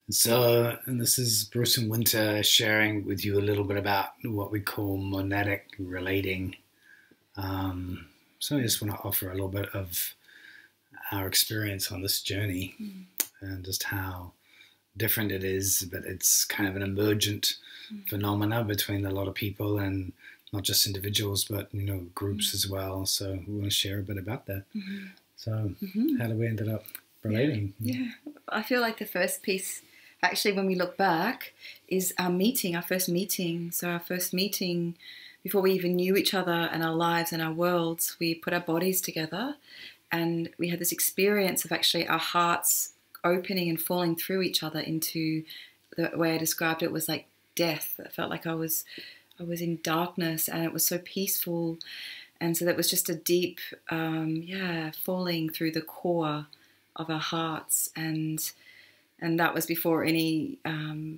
And this is Bruce and Winter sharing with you a little bit about what we call monadic relating. So I just want to offer a little bit of our experience on this journey and just how different it is, but it's kind of an emergent phenomena between a lot of people, and not just individuals, but groups as well. So we want to share a bit about that. So how did we ended up relating? Yeah, I feel like the first piece, actually, when we look back, is our first meeting. So our first meeting, before we even knew each other and our lives and our worlds, we put our bodies together, and we had this experience of actually our hearts opening and falling through each other into, the way I described it was like death. I felt like I was in darkness, and it was so peaceful. And so that was just a deep, falling through the core of our hearts. And that was before any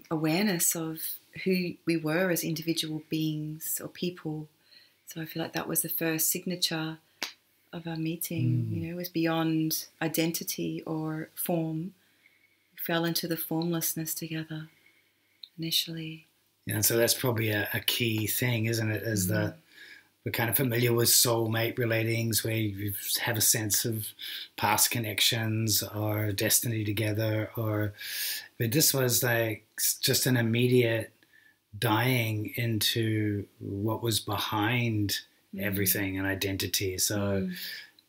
awareness of who we were as individual beings or people. So I feel like that was the first signature of our meeting. It was beyond identity or form. We fell into the formlessness together initially. Yeah, and so that's probably a key thing, isn't it? Is that we're kind of familiar with soulmate relatings, where you have a sense of past connections or destiny together, but this was like just an immediate dying into what was behind everything and identity. So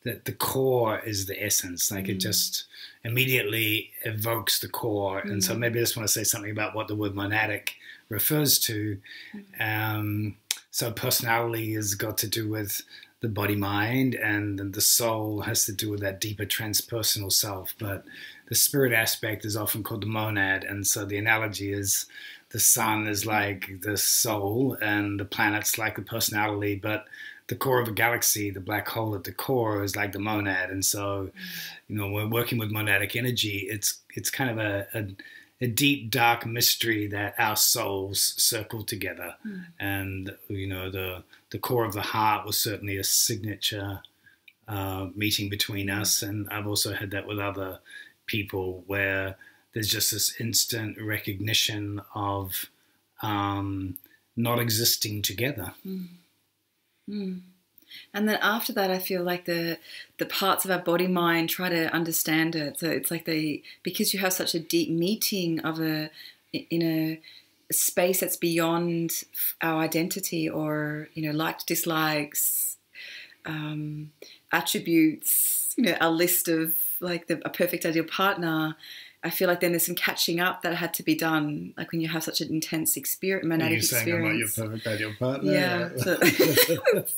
the core is the essence. Like it just immediately evokes the core. And so maybe I just want to say something about what the word monadic refers to. So personality has got to do with the body-mind, and the soul has to do with that deeper transpersonal self. But the spirit aspect is often called the monad. And so the analogy is the sun is like the soul and the planet's like the personality, but the core of a galaxy, the black hole at the core, is like the monad. And so, when we're working with monadic energy, it's kind of a deep, dark mystery that our souls circle together. And, the core of the heart was certainly a signature meeting between us. And I've also had that with other people, where there's just this instant recognition of not existing together. And then after that, I feel like the parts of our body mind try to understand it. So it's like because you have such a deep meeting in a space that's beyond our identity, or likes, dislikes, attributes, a list of like a perfect ideal partner. I feel like then there's some catching up that had to be done, like when you have such an intense monadic experience. You're saying I'm not your perfect ideal partner? Yeah. So,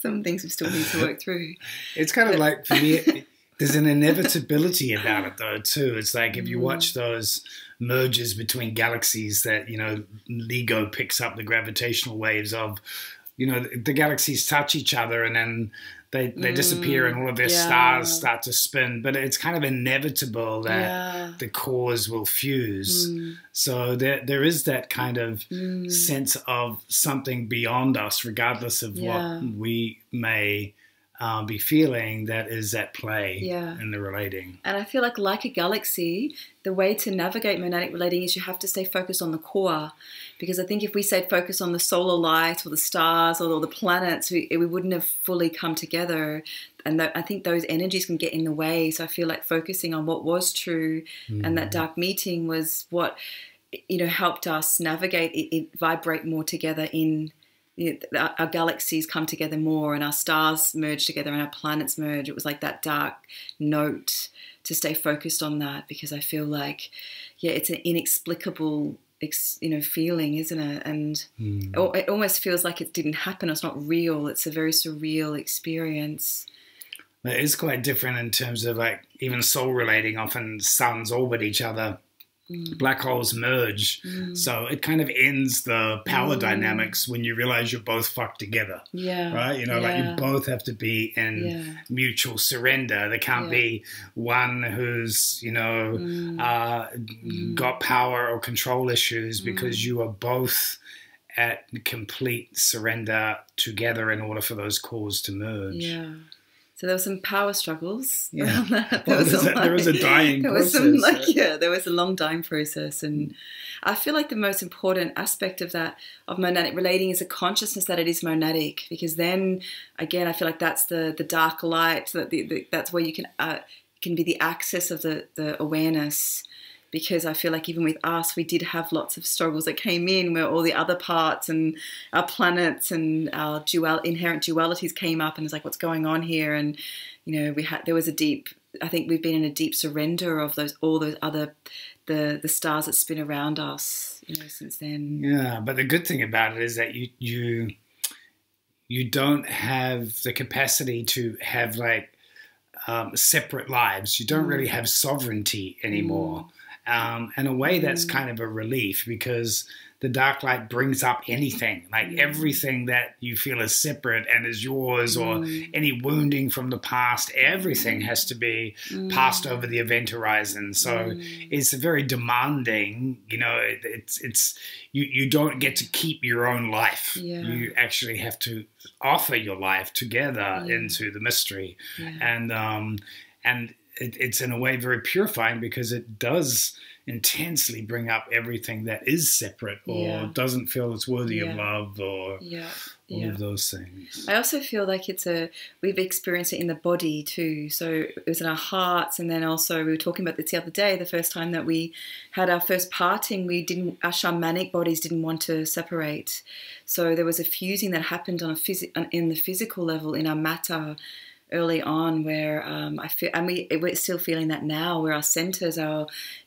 some things we still need to work through. It's kind of like, for me, there's an inevitability about it, though, too. It's like if you watch those mergers between galaxies that, LIGO picks up the gravitational waves of, the galaxies touch each other, and then they disappear, and all of their stars start to spin. But it's kind of inevitable that the cores will fuse. So there is that kind of sense of something beyond us, regardless of what we may be feeling, that is at play in the relating. And I feel like a galaxy, the way to navigate monadic relating is you have to stay focused on the core. Because I think if we say focus on the solar light or the stars or the planets, we wouldn't have fully come together. And I think those energies can get in the way. So I feel like focusing on what was true and that dark meeting was what helped us navigate it, vibrate more together in our galaxies come together more, and our stars merge together and our planets merge. It was like that dark note to stay focused on that, because I feel like, it's an inexplicable, feeling, isn't it? And it almost feels like it didn't happen. It's not real. It's a very surreal experience. It is quite different in terms of, like, even soul relating. Often suns orbit each other. Black holes merge, so it kind of ends the power dynamics when you realize you're both fucked together. Right? Like you both have to be in mutual surrender. There can't be one who's got power or control issues, because you are both at complete surrender together in order for those cores to merge. So there were some power struggles Yeah. around that. Well, there was a dying there process. was some there was a long dying process, and I feel like the most important aspect of that of monadic relating is a consciousness that it is monadic, because then again I feel like that's the dark light, that's where you can be the access of the awareness. Because I feel like even with us, we did have lots of struggles that came in where all the other parts and our planets and our inherent dualities came up, and it's like, what's going on here? And there was a deep. I think we've been in a deep surrender of all those other the stars that spin around us, since then. Yeah, but the good thing about it is that you don't have the capacity to have like separate lives. You don't really have sovereignty anymore. In a way, that's kind of a relief, because the dark light brings up anything, like everything that you feel is separate and is yours, or any wounding from the past, everything has to be passed over the event horizon. So it's very demanding, you don't get to keep your own life. Yeah. You actually have to offer your life together into the mystery. Yeah. And it's in a way very purifying, because it does intensely bring up everything that is separate or doesn't feel it's worthy of love, or all of those things. I also feel like we've experienced it in the body too. So it was in our hearts, and then also we were talking about this the other day, the first time that we had our first parting, our shamanic bodies didn't want to separate. So there was a fusing that happened in the physical level in our matter early on, where I feel, and we're still feeling that now, where our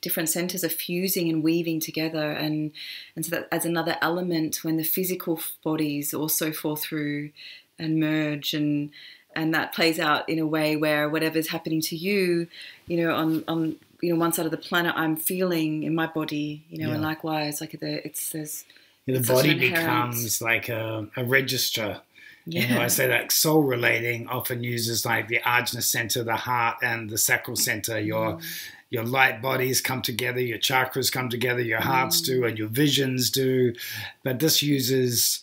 different centers are fusing and weaving together, and so that as another element, when the physical bodies also fall through and merge, and that plays out in a way where whatever's happening to you, on one side of the planet, I'm feeling in my body, and likewise, like the body becomes like a register. Yeah. I say that soul relating often uses like the ajna center, the heart, and the sacral center. Your light bodies come together, your chakras come together, your hearts do, and your visions do. But this uses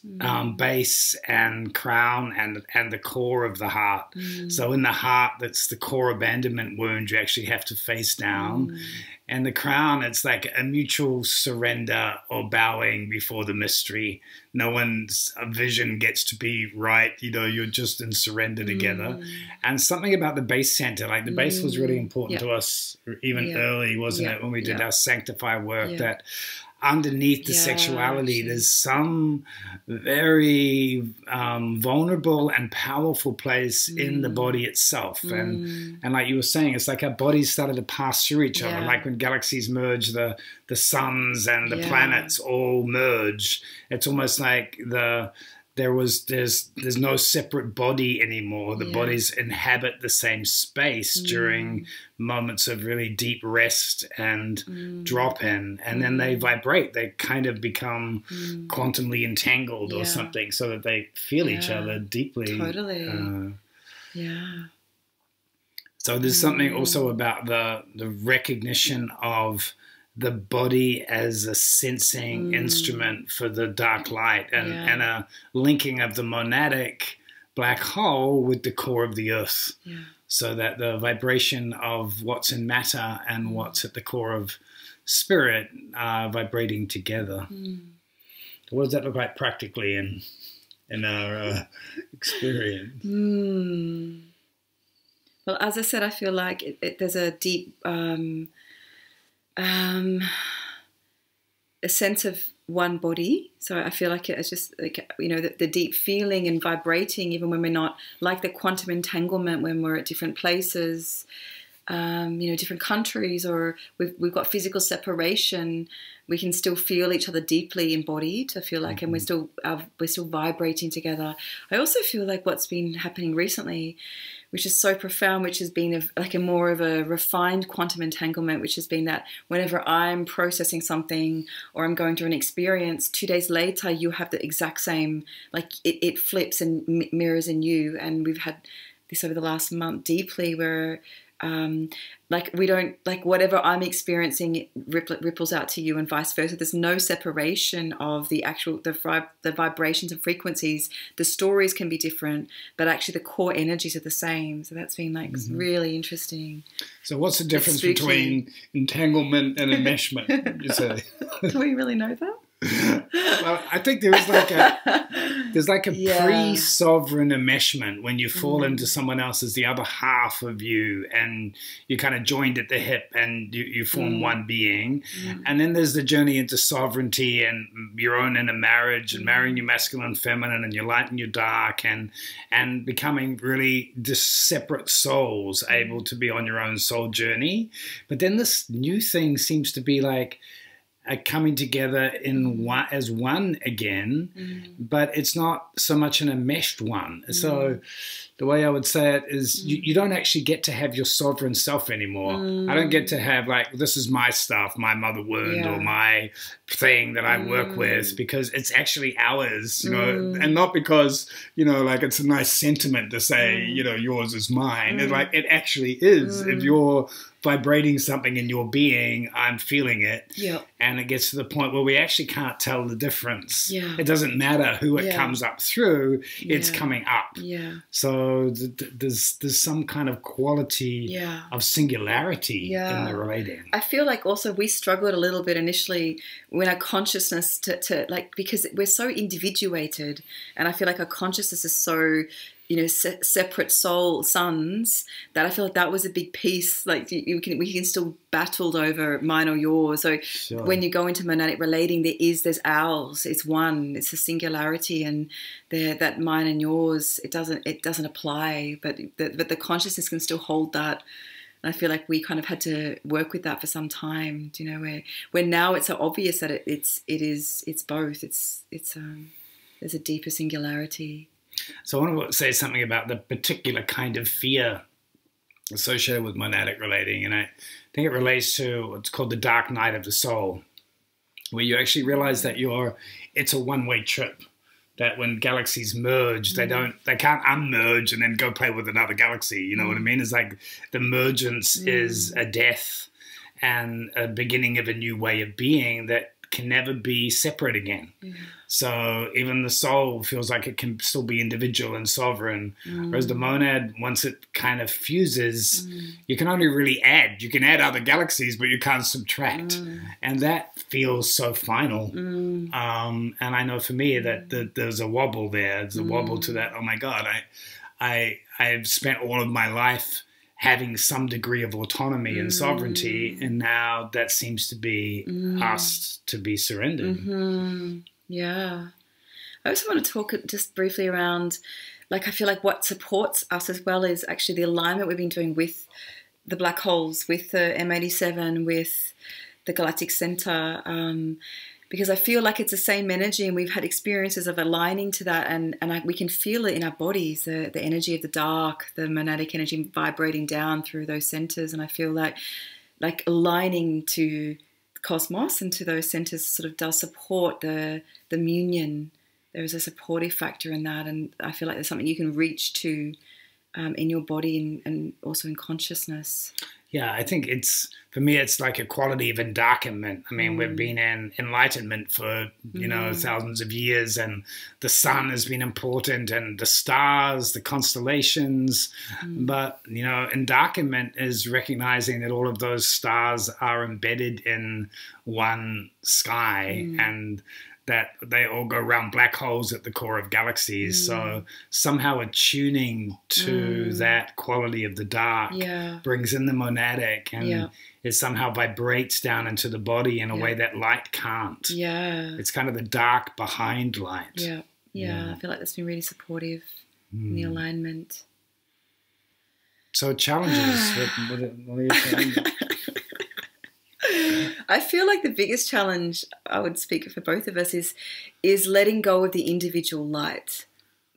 base and crown and the core of the heart. So in the heart, that's the core abandonment wound you actually have to face down. And the crown, it's like a mutual surrender or bowing before the mystery. No one's vision gets to be right. You're just in surrender together. And something about the base center, like the base was really important to us even early, wasn't it, when we did our sanctify work, that underneath the sexuality, there's some very vulnerable and powerful place in the body itself. And like you were saying, it's like our bodies started to pass through each other. Like when galaxies merge, the suns and the planets all merge. It's almost like there's no separate body anymore. The bodies inhabit the same space during moments of really deep rest and drop in, and then they vibrate. They kind of become quantumly entangled or something, so that they feel each other deeply. Totally. So there's something also about the recognition of the body as a sensing instrument for the dark light, and a linking of the monadic black hole with the core of the earth, so that the vibration of what's in matter and what's at the core of spirit are vibrating together. What does that look like practically in our experience? Well, as I said, I feel like there's a deep a sense of one body. So I feel like it's just like, the deep feeling and vibrating, even when we're not, like the quantum entanglement when we're at different places, different countries, or we've got physical separation, we can still feel each other deeply embodied. I feel like, and we're still vibrating together. I also feel like what's been happening recently, which is so profound, which has been a more of a refined quantum entanglement, which has been that whenever I'm processing something or I'm going through an experience, 2 days later you have the exact same, like it flips and mirrors in you. And we've had this over the last month deeply, where Like we don't, like whatever I'm experiencing ripples out to you and vice versa. There's no separation of the actual, the vibrations and frequencies. The stories can be different, but actually the core energies are the same. So that's been like really interesting. So what's the difference between entanglement and enmeshment, you say? Do we really know that? Well, I think there's like a pre-sovereign enmeshment when you fall into someone else as the other half of you, and you kind of joined at the hip and you form one being. And then there's the journey into sovereignty and your own inner marriage and marrying your masculine and feminine and your light and your dark, and becoming really just separate souls able to be on your own soul journey. But then this new thing seems to be like coming together in one, as one again, but it's not so much an enmeshed one. So the way I would say it is you don't actually get to have your sovereign self anymore. I don't get to have like, this is my stuff, my mother wound or my thing that I work with, because it's actually ours, you know, and not because, you know, like it's a nice sentiment to say, you know, yours is mine. It's like, it actually is. If you're vibrating something in your being, I'm feeling it. And it gets to the point where we actually can't tell the difference. It doesn't matter who it comes up through, it's coming up. So there's some kind of quality of singularity in the relating. I feel like also we struggled a little bit initially when our consciousness to like, because we're so individuated, and I feel like our consciousness is so, you know, separate soul sons, that I feel like that was a big piece. Like we can still battled over mine or yours. So when you go into monadic relating, there's ours. It's one. It's a singularity, and that mine and yours, it doesn't apply. But the consciousness can still hold that. And I feel like we kind of had to work with that for some time. Do you know, where now it's so obvious that it's both. There's a deeper singularity. So I want to say something about the particular kind of fear associated with monadic relating, and I think it relates to what's called the dark night of the soul, where you actually realize that it's a one-way trip. That when galaxies merge, they can't unmerge and then go play with another galaxy. You know what I mean? It's like the mergence is a death and a beginning of a new way of being that can never be separate again. So even the soul feels like it can still be individual and sovereign, whereas the monad, once it kind of fuses, you can only really add. You can add other galaxies, but you can't subtract. And that feels so final. And I know for me that there's a wobble there. There's a wobble to that. Oh my God, I've spent all of my life having some degree of autonomy and sovereignty, and now that seems to be asked to be surrendered. Yeah. I also want to talk just briefly around, like, I feel like what supports us as well is actually the alignment we've been doing with the black holes, with the M87, with the galactic center, because I feel like it's the same energy, and we've had experiences of aligning to that, and we can feel it in our bodies, the energy of the dark, the monadic energy vibrating down through those centers. And I feel like aligning to the cosmos and to those centers sort of does support the union. There is a supportive factor in that, and I feel like there's something you can reach to in your body and also in consciousness. Yeah, I think for me, it's like a quality of endarkenment. I mean, we've been in enlightenment for, you know, thousands of years, and the sun has been important, and the stars, the constellations. But, you know, endarkenment is recognizing that all of those stars are embedded in one sky, and that they all go around black holes at the core of galaxies. So somehow attuning to that quality of the dark brings in the monadic, and it somehow vibrates down into the body in a way that light can't. It's kind of the dark behind light. I feel like that's been really supportive in the alignment. So challenges, what are you saying? I feel like the biggest challenge, I would speak for both of us, is letting go of the individual light.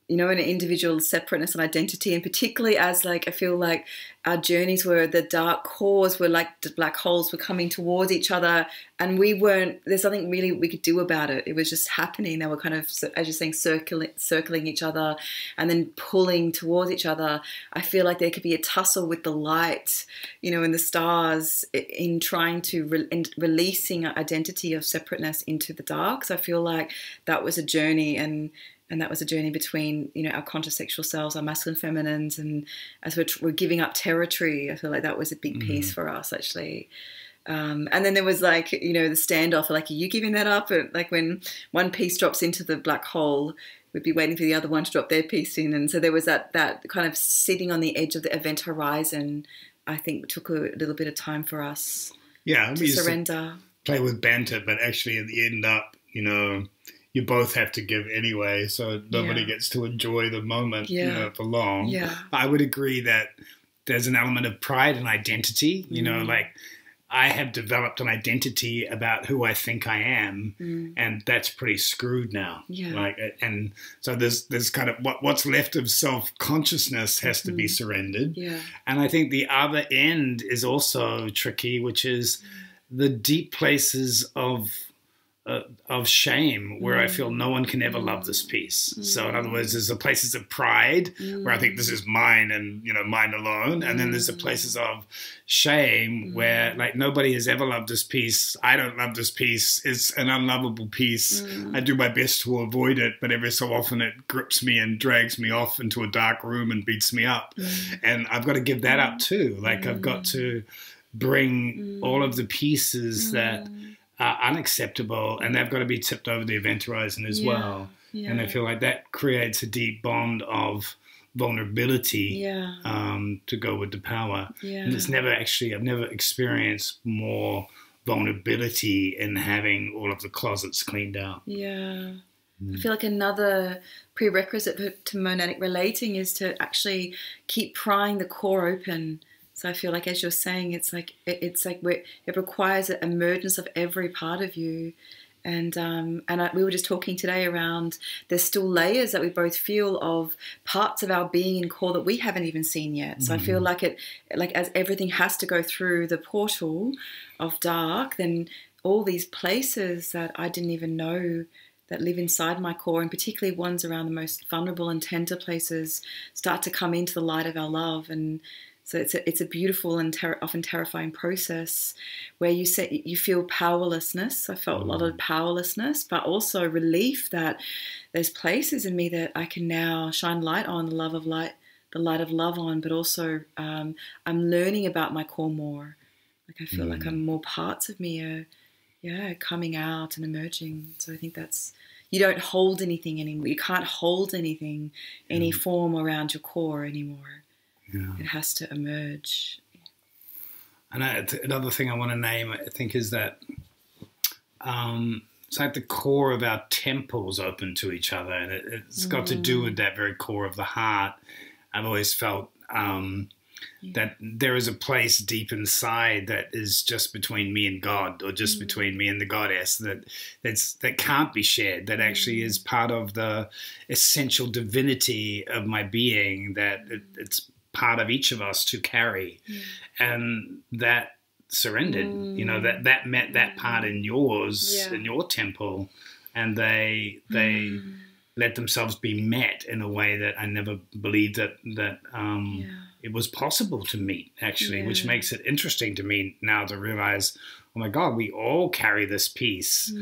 you know, an individual separateness and identity, and particularly as like I feel like our journeys were the dark cores were like the black holes were coming towards each other, and we weren't. There's nothing really we could do about it. It was just happening. They were kind of, as you're saying, circling each other, and then pulling towards each other. I feel like there could be a tussle with the light, you know, and the stars in trying to releasing our identity of separateness into the dark. So I feel like that was a journey, and that was a journey between, you know, our conscious sexual selves, our masculine feminines, and as we're giving up territory, I feel like that was a big piece for us, actually. And then there was like, you know, the standoff, like, are you giving that up? Like when one piece drops into the black hole, we'd be waiting for the other one to drop their piece in. And so there was that kind of sitting on the edge of the event horizon, I think took a little bit of time for us to surrender. Play with banter, but actually at the end up, you know, you both have to give anyway, so nobody gets to enjoy the moment, you know, for long. Yeah. I would agree that there's an element of pride and identity, you know, like I have developed an identity about who I think I am, and that's pretty screwed now. Yeah. Like, and so there's kind of what's left of self-consciousness has to be surrendered. Yeah. And I think the other end is also tricky, which is the deep places of shame where I feel no one can ever love this piece. So in other words, there's the places of pride where I think this is mine and, you know, mine alone. And then there's the places of shame where like nobody has ever loved this piece. I don't love this piece. It's an unlovable piece. I do my best to avoid it, but every so often it grips me and drags me off into a dark room and beats me up. And I've got to give that up too. Like I've got to bring all of the pieces that are unacceptable, and they've got to be tipped over the event horizon as well. Yeah. And I feel like that creates a deep bond of vulnerability to go with the power. Yeah. And it's never actually, I've never experienced more vulnerability in having all of the closets cleaned out. Yeah. I feel like another prerequisite to monadic relating is to actually keep prying the core open. So I feel like, as you're saying, it's like it requires an emergence of every part of you, and we were just talking today around there's still layers that we both feel of parts of our being and core that we haven't even seen yet. So I feel like as everything has to go through the portal of dark, then all these places that I didn't even know that live inside my core, and particularly ones around the most vulnerable and tender places, start to come into the light of our love. And so it's a beautiful and often terrifying process where you feel powerlessness. I felt a lot of powerlessness, but also relief that there's places in me that I can now shine light on, the light of love on, but also I'm learning about my core more. Like I feel like more parts of me are coming out and emerging. So I think that's, you don't hold anything anymore. You can't hold anything, any form around your core anymore. Yeah. It has to emerge. And another thing I want to name, I think, is that it's like the core of our temples open to each other, and it's got to do with that very core of the heart. I've always felt that there is a place deep inside that is just between me and God, or just between me and the goddess, that can't be shared, that actually is part of the essential divinity of my being, that it's part of each of us to carry. And that surrendered, you know, that met that part in yours, in your temple, and they let themselves be met in a way that I never believed that it was possible to meet, actually, which makes it interesting to me now to realize, oh my God, we all carry this piece,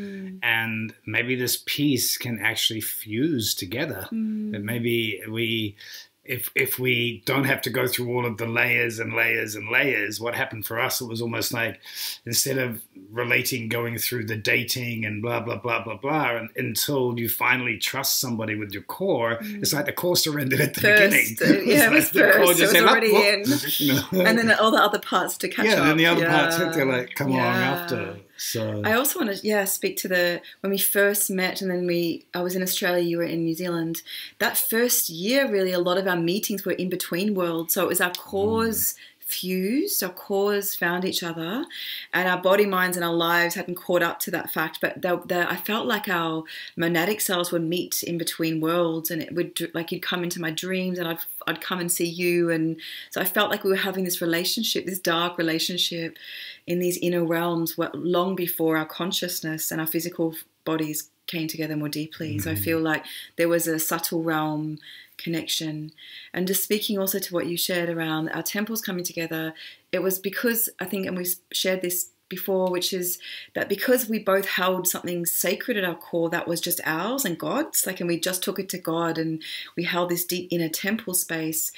and maybe this piece can actually fuse together. That maybe if we don't have to go through all of the layers and layers and layers, what happened for us, it was almost like, instead of relating, going through the dating and blah, blah, blah, blah, blah, until you finally trust somebody with your core, it's like the core surrendered at the beginning. Yeah, it was the core first. just It was said, already in. You know? And then all the other parts to catch up. Yeah, and the other parts had to like come along after. So I also want to speak to when we first met, and then I was in Australia, you were in New Zealand. That first year, really, a lot of our meetings were in between worlds. So it was our cores fused, our cores found each other, and our body, minds, and our lives hadn't caught up to that fact. But I felt like our monadic selves would meet in between worlds, and it would, like, you'd come into my dreams, and I'd come and see you, and so I felt like we were having this relationship, this dark relationship, in these inner realms, long before our consciousness and our physical bodies came together more deeply. So I feel like there was a subtle realm connection. And just speaking also to what you shared around our temples coming together, it was because, I think, and we shared this before, which is that because we both held something sacred at our core that was just ours and God's, like, and we just took it to God, and we held this deep inner temple space,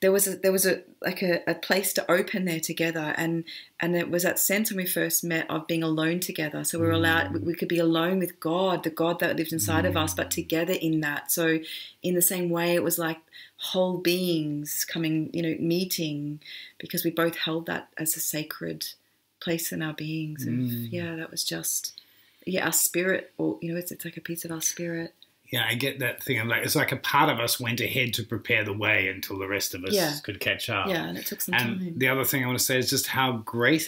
there was a place to open there together, and it was that sense when we first met of being alone together. So we were allowed, we could be alone with God, the God that lived inside of us, but together in that. So in the same way, it was like whole beings coming, meeting, because we both held that as a sacred place in our beings. That was just, our spirit, or it's like a piece of our spirit. Yeah, I get that thing of, like, it's like a part of us went ahead to prepare the way until the rest of us could catch up. Yeah, and it took some time. And the other thing I want to say is just how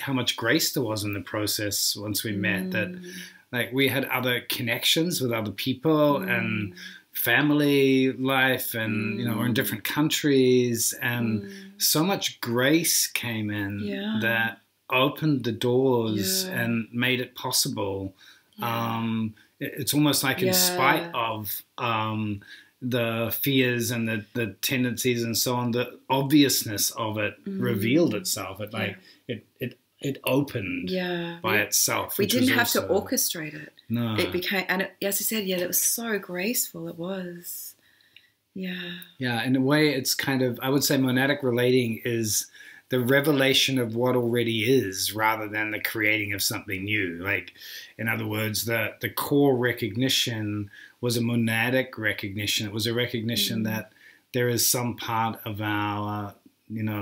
much grace there was in the process once we met, that, like, we had other connections with other people and family life, and we're in different countries, and so much grace came in that opened the doors and made it possible. It's almost like, in spite of the fears and the tendencies and so on, the obviousness of it revealed itself. It opened by itself. We didn't have to orchestrate it. No. It became, and as I said, it was so graceful. It was. Yeah, in a way, it's kind of, I would say monadic relating is the revelation of what already is, rather than the creating of something new. Like, in other words, the core recognition was a monadic recognition. It was a recognition that there is some part of our,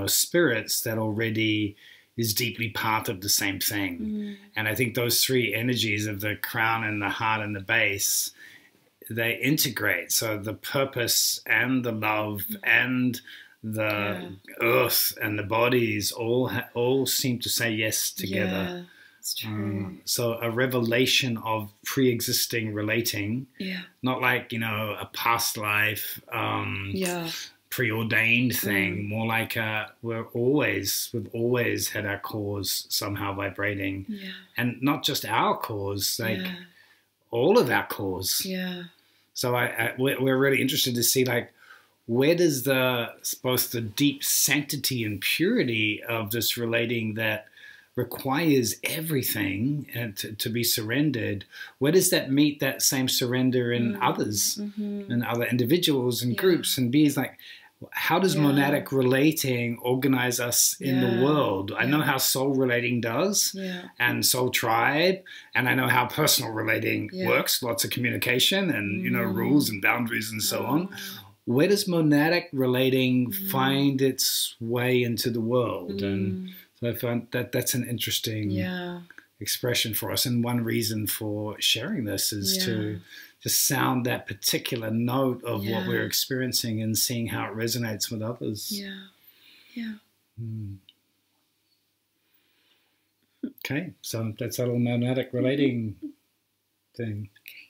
spirits that already is deeply part of the same thing. And I think those three energies of the crown and the heart and the base, they integrate. So the purpose and the love and the earth and the bodies all seem to say yes together. Yeah, it's true. So a revelation of pre-existing relating, not like, a past life, preordained thing, more like we've always had our cores somehow vibrating, and not just our cores, like all of our cores. So we're really interested to see, like, where does both the deep sanctity and purity of this relating that requires everything and to be surrendered, where does that meet that same surrender in others and other individuals and groups and beings? Like, how does monadic relating organize us in the world? I know how soul relating does, and soul tribe, and I know how personal relating works, lots of communication and, rules and boundaries and so on. Where does monadic relating find its way into the world? And so I find that that's an interesting expression for us. And one reason for sharing this is to just sound that particular note of what we're experiencing and seeing how it resonates with others. Okay, so that's our little monadic relating thing. Okay.